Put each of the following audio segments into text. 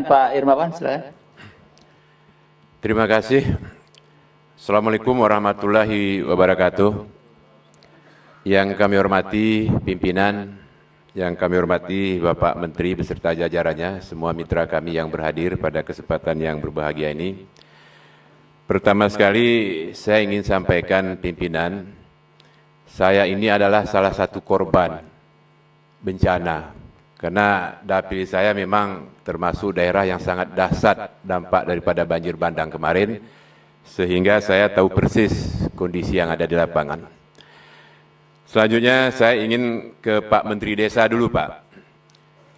Pak Irmawan, silakan. Terima kasih. Assalamualaikum warahmatullahi wabarakatuh. Yang kami hormati pimpinan, yang kami hormati Bapak Menteri beserta jajarannya, semua mitra kami yang berhadir pada kesempatan yang berbahagia ini. Pertama sekali saya ingin sampaikan pimpinan, saya ini adalah salah satu korban bencana. Karena dapil saya memang termasuk daerah yang sangat dahsyat dampak daripada banjir bandang kemarin, sehingga saya tahu persis kondisi yang ada di lapangan. Selanjutnya saya ingin ke Pak Menteri Desa dulu Pak.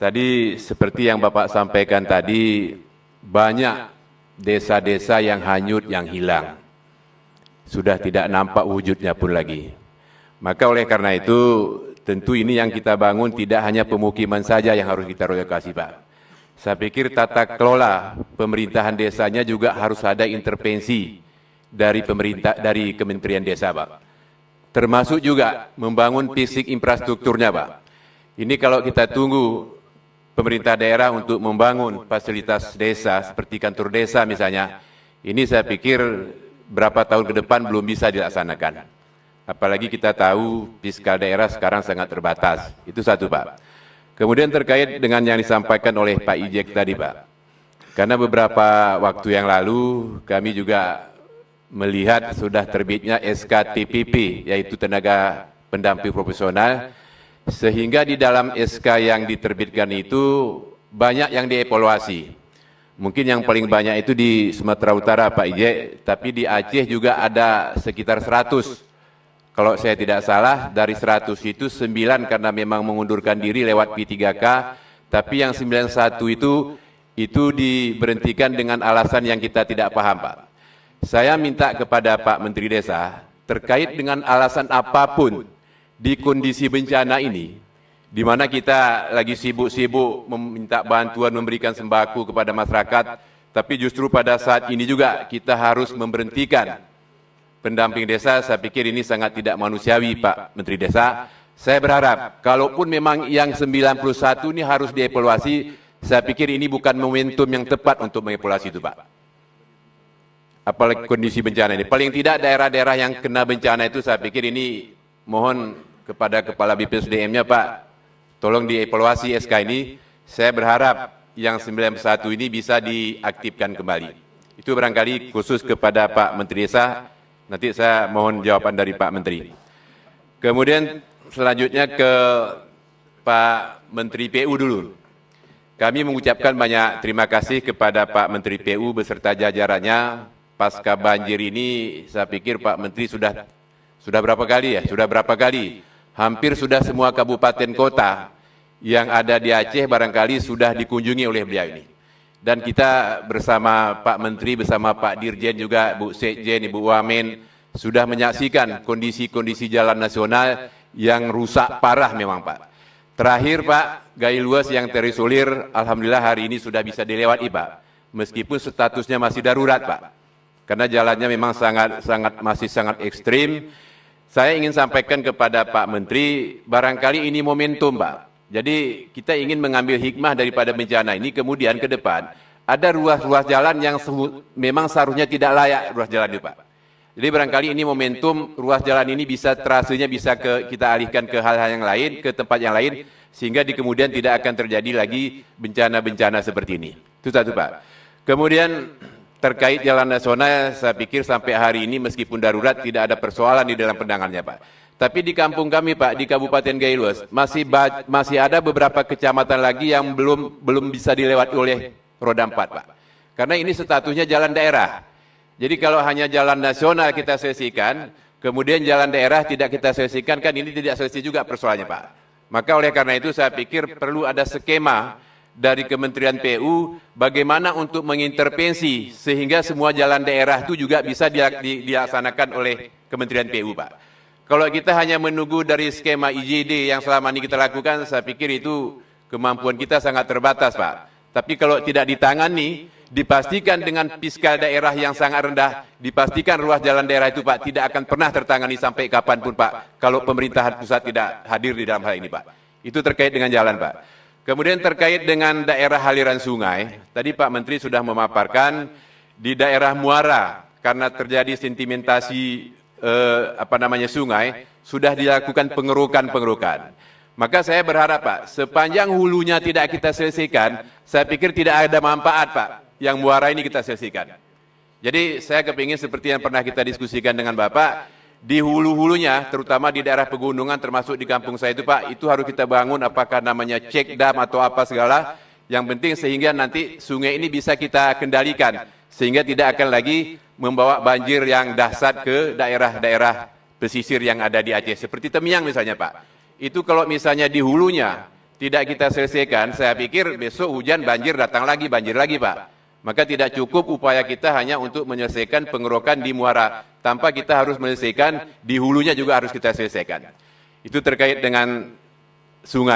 Tadi seperti yang Bapak sampaikan tadi, banyak desa-desa yang hanyut, yang hilang. Sudah tidak nampak wujudnya pun lagi. Maka oleh karena itu, tentu ini yang kita bangun tidak hanya pemukiman saja yang harus kita relokasi Pak. Saya pikir tata kelola pemerintahan desanya juga harus ada intervensi dari pemerintah, dari Kementerian Desa Pak. Termasuk juga membangun fisik infrastrukturnya Pak. Ini kalau kita tunggu pemerintah daerah untuk membangun fasilitas desa seperti kantor desa misalnya, ini saya pikir berapa tahun ke depan belum bisa dilaksanakan. Apalagi kita tahu fiskal daerah sekarang sangat terbatas. Itu satu Pak. Kemudian terkait dengan yang disampaikan oleh Pak Ijek tadi Pak. Karena beberapa waktu yang lalu kami juga melihat sudah terbitnya SK-TPP, yaitu tenaga pendamping profesional, sehingga di dalam SK yang diterbitkan itu banyak yang dievaluasi. Mungkin yang paling banyak itu di Sumatera Utara Pak Ijek, tapi di Aceh juga ada sekitar 100. Kalau saya tidak salah, dari 100 itu 9 karena memang mengundurkan diri lewat P3K, tapi yang 91 itu diberhentikan dengan alasan yang kita tidak paham, Pak. Saya minta kepada Pak Menteri Desa, terkait dengan alasan apapun di kondisi bencana ini, di mana kita lagi sibuk-sibuk meminta bantuan, memberikan sembako kepada masyarakat, tapi justru pada saat ini juga kita harus memberhentikan pendamping desa. Saya pikir ini sangat tidak manusiawi Pak Menteri Desa. Saya berharap, kalaupun memang yang 91 ini harus dievaluasi, saya pikir ini bukan momentum yang tepat untuk mengevaluasi itu Pak. Apalagi kondisi bencana ini. Paling tidak daerah-daerah yang kena bencana itu saya pikir ini mohon kepada Kepala BPSDM-nya Pak, tolong dievaluasi SK ini. Saya berharap yang 91 ini bisa diaktifkan kembali. Itu barangkali khusus kepada Pak Menteri Desa. Nanti saya mohon jawaban dari Pak Menteri. Kemudian selanjutnya ke Pak Menteri PU dulu. Kami mengucapkan banyak terima kasih kepada Pak Menteri PU beserta jajarannya. Pasca banjir ini saya pikir Pak Menteri sudah berapa kali ya? Sudah berapa kali? Hampir sudah semua kabupaten kota yang ada di Aceh barangkali sudah dikunjungi oleh beliau ini. Dan kita bersama Pak Menteri, bersama Pak Dirjen juga, Bu Sekjen, Ibu Wamen, sudah menyaksikan kondisi-kondisi jalan nasional yang rusak parah memang Pak. Terakhir Pak, Gai Luas yang terisolir, Alhamdulillah hari ini sudah bisa dilewati Pak. Meskipun statusnya masih darurat Pak. Karena jalannya memang masih sangat ekstrim. Saya ingin sampaikan kepada Pak Menteri, barangkali ini momentum Pak. Jadi kita ingin mengambil hikmah daripada bencana ini, kemudian ke depan ada ruas-ruas jalan yang memang seharusnya tidak layak ruas jalan itu Pak. Jadi barangkali ini momentum ruas jalan ini bisa trasenya bisa kita alihkan ke hal-hal yang lain, ke tempat yang lain, sehingga di kemudian tidak akan terjadi lagi bencana-bencana seperti ini. Itu satu Pak. Kemudian terkait jalan nasional, saya pikir sampai hari ini meskipun darurat tidak ada persoalan di dalam penanganannya Pak. Tapi di kampung kami Pak, di Kabupaten Gai Luas, masih ada beberapa kecamatan lagi yang belum bisa dilewati oleh roda 4 Pak. Karena ini statusnya jalan daerah. Jadi kalau hanya jalan nasional kita selesaikan, kemudian jalan daerah tidak kita selesaikan, kan ini tidak selesai juga persoalannya Pak. Maka oleh karena itu saya pikir perlu ada skema dari Kementerian PU bagaimana untuk mengintervensi sehingga semua jalan daerah itu juga bisa dilaksanakan oleh Kementerian PU Pak. Kalau kita hanya menunggu dari skema IJD yang selama ini kita lakukan, saya pikir itu kemampuan kita sangat terbatas Pak. Tapi kalau tidak ditangani, dipastikan dengan fiskal daerah yang sangat rendah, dipastikan ruas jalan daerah itu Pak tidak akan pernah tertangani sampai kapanpun Pak, kalau pemerintahan pusat tidak hadir di dalam hal ini Pak. Itu terkait dengan jalan Pak. Kemudian terkait dengan daerah aliran sungai, tadi Pak Menteri sudah memaparkan di daerah muara karena terjadi sedimentasi sungai sudah dilakukan pengerukan. Maka saya berharap Pak, sepanjang hulunya tidak kita selesaikan, saya pikir tidak ada manfaat Pak yang muara ini kita selesaikan. Jadi saya kepingin seperti yang pernah kita diskusikan dengan Bapak, di hulu-hulunya, terutama di daerah pegunungan termasuk di kampung saya itu Pak, itu harus kita bangun apakah namanya cek dam atau apa segala, yang penting sehingga nanti sungai ini bisa kita kendalikan, sehingga tidak akan lagi membawa banjir yang dahsyat ke daerah-daerah pesisir yang ada di Aceh, seperti Temiang misalnya Pak. Itu kalau misalnya di hulunya tidak kita selesaikan, saya pikir besok hujan banjir datang lagi, banjir lagi Pak. Maka tidak cukup upaya kita hanya untuk menyelesaikan pengerukan di muara, tanpa kita harus menyelesaikan di hulunya juga harus kita selesaikan. Itu terkait dengan sungai.